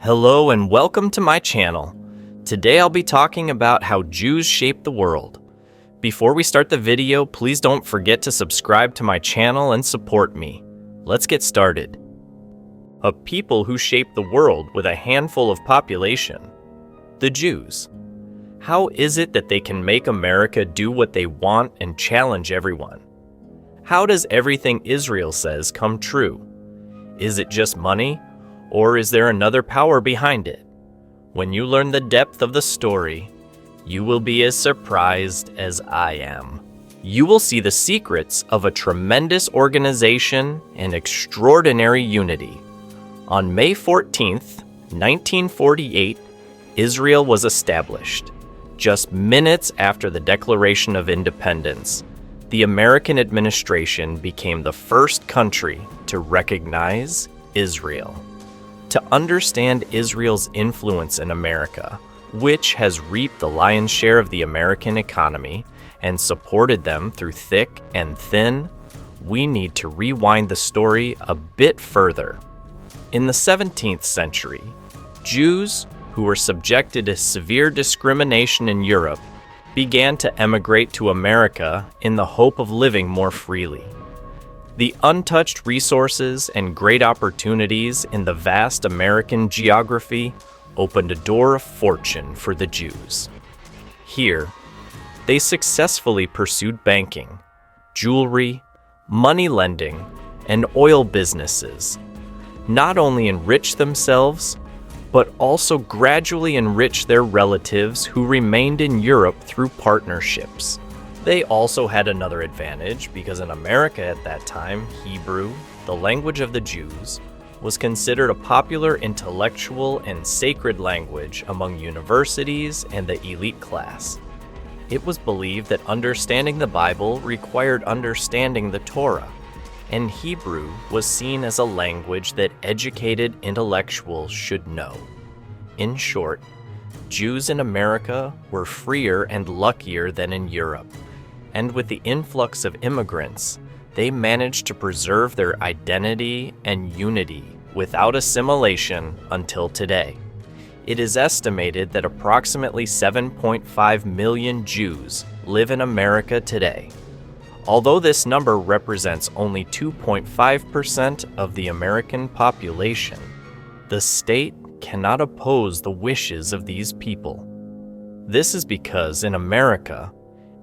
Hello and welcome to my channel. Today I'll be talking about how Jews shape the world. Before we start the video, please don't forget to subscribe to my channel and support me. Let's get started. A people who shape the world with a handful of population. The Jews. How is it that they can make America do what they want and challenge everyone? How does everything Israel says come true? Is it just money? Or is there another power behind it? When you learn the depth of the story, you will be as surprised as I am. You will see the secrets of a tremendous organization and extraordinary unity. On May 14th, 1948, Israel was established. Just minutes after the Declaration of Independence, the American administration became the first country to recognize Israel. To understand Israel's influence in America, which has reaped the lion's share of the American economy and supported them through thick and thin, we need to rewind the story a bit further. In the 17th century, Jews, who were subjected to severe discrimination in Europe, began to emigrate to America in the hope of living more freely. The untouched resources and great opportunities in the vast American geography opened a door of fortune for the Jews. Here, they successfully pursued banking, jewelry, money lending, and oil businesses, not only enriched themselves, but also gradually enriched their relatives who remained in Europe through partnerships. They also had another advantage because in America at that time, Hebrew, the language of the Jews, was considered a popular intellectual and sacred language among universities and the elite class. It was believed that understanding the Bible required understanding the Torah, and Hebrew was seen as a language that educated intellectuals should know. In short, Jews in America were freer and luckier than in Europe. And with the influx of immigrants, they managed to preserve their identity and unity without assimilation until today. It is estimated that approximately 7.5 million Jews live in America today. Although this number represents only 2.5% of the American population, the state cannot oppose the wishes of these people. This is because in America,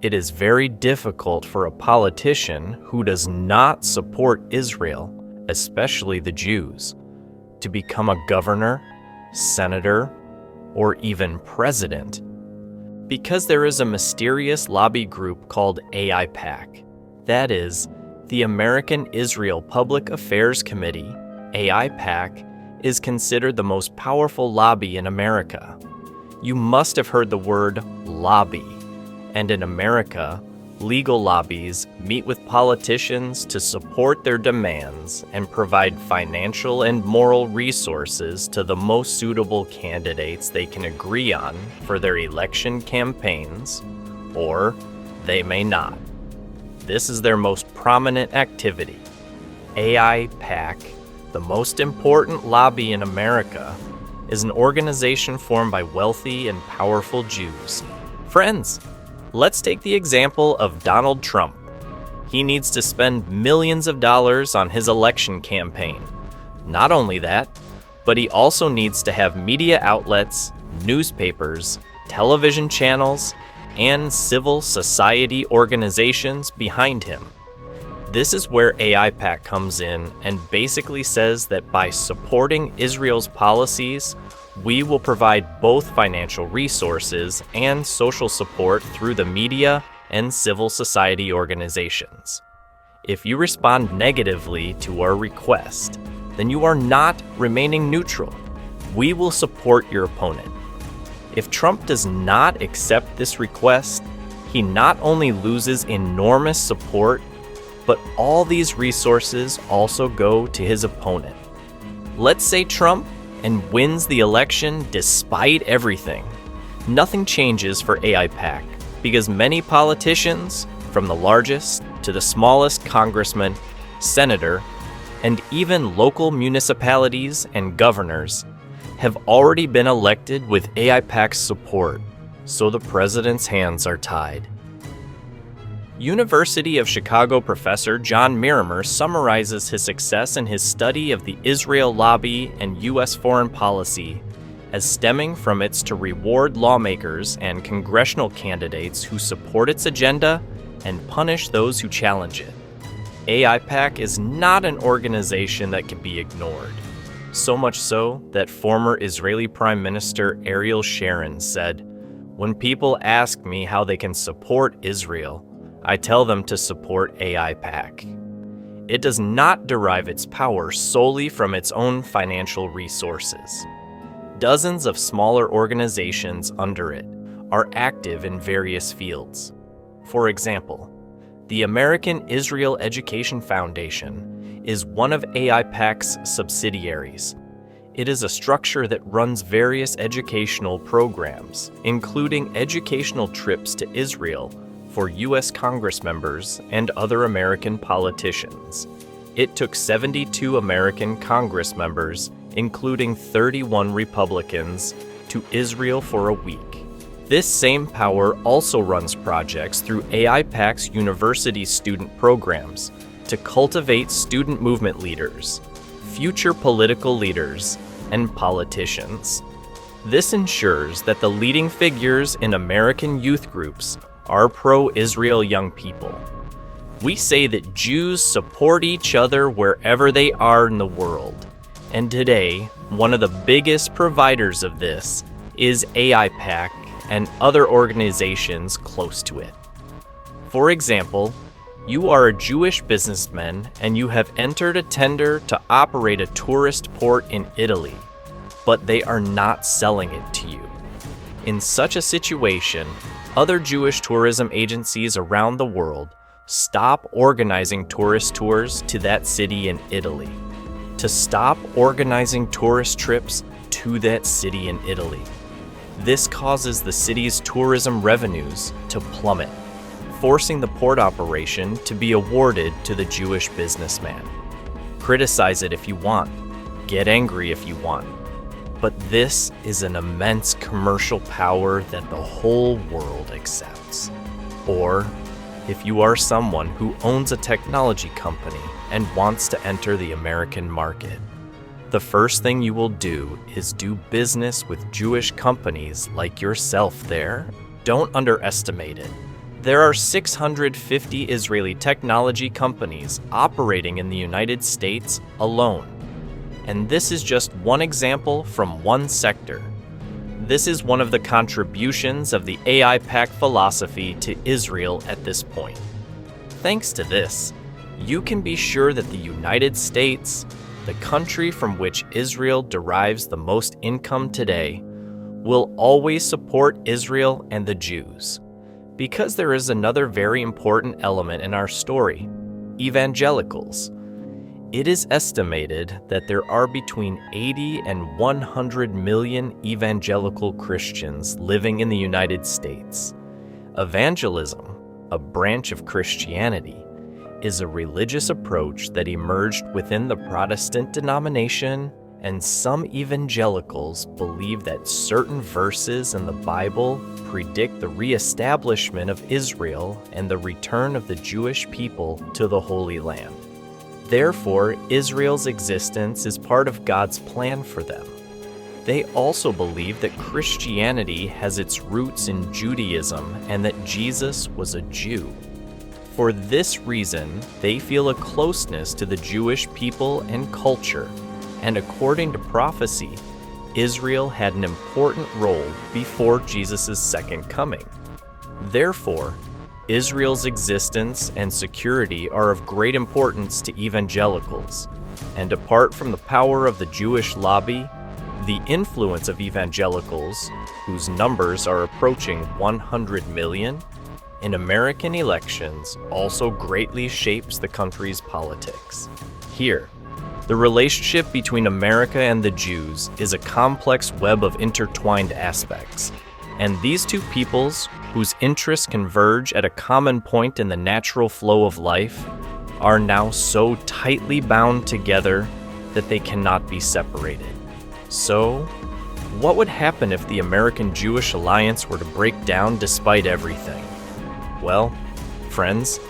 it is very difficult for a politician who does not support Israel, especially the Jews, to become a governor, senator, or even president. Because there is a mysterious lobby group called AIPAC, that is, the American Israel Public Affairs Committee, AIPAC, is considered the most powerful lobby in America. You must have heard the word lobby. And in America, legal lobbies meet with politicians to support their demands and provide financial and moral resources to the most suitable candidates they can agree on for their election campaigns, or they may not. This is their most prominent activity. AIPAC, the most important lobby in America, is an organization formed by wealthy and powerful Jews. Friends, let's take the example of Donald Trump. He needs to spend millions of dollars on his election campaign. Not only that, but he also needs to have media outlets, newspapers, television channels, and civil society organizations behind him. This is where AIPAC comes in and basically says that by supporting Israel's policies, we will provide both financial resources and social support through the media and civil society organizations. If you respond negatively to our request, then you are not remaining neutral. We will support your opponent. If Trump does not accept this request, he not only loses enormous support, but all these resources also go to his opponent. Let's say Trump and wins the election despite everything. Nothing changes for AIPAC because many politicians, from the largest to the smallest congressman, senator, and even local municipalities and governors, have already been elected with AIPAC's support, so the president's hands are tied. University of Chicago professor John Miramer summarizes his success in his study of the Israel lobby and U.S. foreign policy as stemming from its to reward lawmakers and congressional candidates who support its agenda and punish those who challenge it. AIPAC is not an organization that can be ignored. So much so that former Israeli Prime Minister Ariel Sharon said, "When people ask me how they can support Israel, I tell them to support AIPAC. It does not derive its power solely from its own financial resources. Dozens of smaller organizations under it are active in various fields. For example, the American Israel Education Foundation is one of AIPAC's subsidiaries. It is a structure that runs various educational programs, including educational trips to Israel for U.S. Congress members and other American politicians. It took 72 American Congress members, including 31 Republicans, to Israel for a week. This same power also runs projects through AIPAC's university student programs to cultivate student movement leaders, future political leaders, and politicians. This ensures that the leading figures in American youth groups are pro-Israel young people. We say that Jews support each other wherever they are in the world, and today, one of the biggest providers of this is AIPAC and other organizations close to it. For example, you are a Jewish businessman and you have entered a tender to operate a tourist port in Italy, but they are not selling it to you. In such a situation, other Jewish tourism agencies around the world stop organizing tourist tours to that city in Italy, to stop organizing tourist trips to that city in Italy. This causes the city's tourism revenues to plummet, forcing the port operation to be awarded to the Jewish businessman. Criticize it if you want, get angry if you want, but this is an immense commercial power that the whole world accepts. Or, if you are someone who owns a technology company and wants to enter the American market, the first thing you will do is do business with Jewish companies like yourself there. Don't underestimate it. There are 650 Israeli technology companies operating in the United States alone. And this is just one example from one sector. This is one of the contributions of the AIPAC philosophy to Israel at this point. Thanks to this, you can be sure that the United States, the country from which Israel derives the most income today, will always support Israel and the Jews. Because there is another very important element in our story, evangelicals. It is estimated that there are between 80 and 100 million evangelical Christians living in the United States. Evangelism, a branch of Christianity, is a religious approach that emerged within the Protestant denomination, and some evangelicals believe that certain verses in the Bible predict the reestablishment of Israel and the return of the Jewish people to the Holy Land. Therefore, Israel's existence is part of God's plan for them. They also believe that Christianity has its roots in Judaism and that Jesus was a Jew. For this reason, they feel a closeness to the Jewish people and culture, and according to prophecy, Israel had an important role before Jesus' second coming. Therefore, Israel's existence and security are of great importance to evangelicals, and apart from the power of the Jewish lobby, the influence of evangelicals, whose numbers are approaching 100 million, in American elections also greatly shapes the country's politics. Here, the relationship between America and the Jews is a complex web of intertwined aspects, and these two peoples, whose interests converge at a common point in the natural flow of life, are now so tightly bound together that they cannot be separated. So, what would happen if the American-Jewish alliance were to break down despite everything? Well, friends,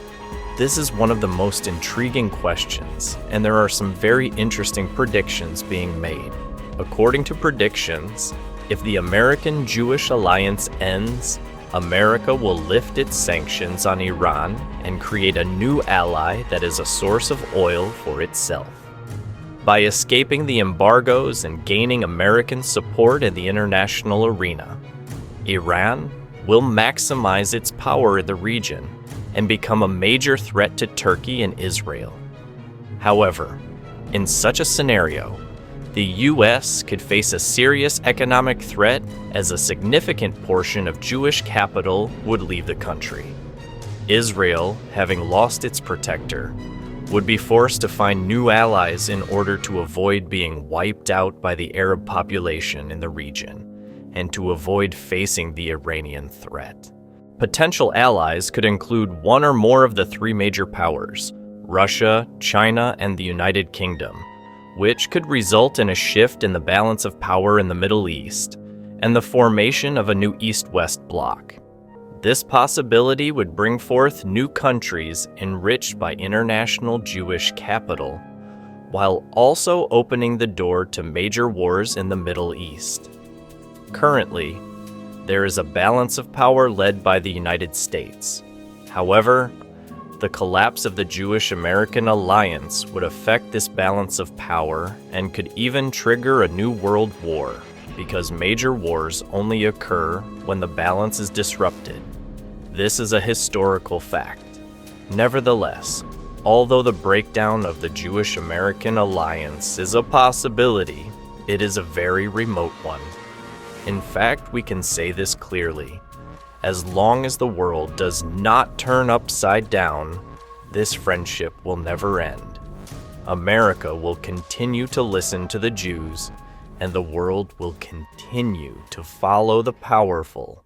this is one of the most intriguing questions, and there are some very interesting predictions being made. According to predictions, if the American-Jewish alliance ends, America will lift its sanctions on Iran and create a new ally that is a source of oil for itself. By escaping the embargoes and gaining American support in the international arena, Iran will maximize its power in the region and become a major threat to Turkey and Israel. However, in such a scenario, the U.S. could face a serious economic threat as a significant portion of Jewish capital would leave the country. Israel, having lost its protector, would be forced to find new allies in order to avoid being wiped out by the Arab population in the region and to avoid facing the Iranian threat. Potential allies could include one or more of the three major powers, Russia, China, and the United Kingdom, which could result in a shift in the balance of power in the Middle East and the formation of a new East-West bloc. This possibility would bring forth new countries enriched by international Jewish capital, while also opening the door to major wars in the Middle East. Currently, there is a balance of power led by the United States. However, the collapse of the Jewish-American alliance would affect this balance of power and could even trigger a new world war, because major wars only occur when the balance is disrupted. This is a historical fact. Nevertheless, although the breakdown of the Jewish-American alliance is a possibility, it is a very remote one. In fact, we can say this clearly. As long as the world does not turn upside down, this friendship will never end. America will continue to listen to the Jews, and the world will continue to follow the powerful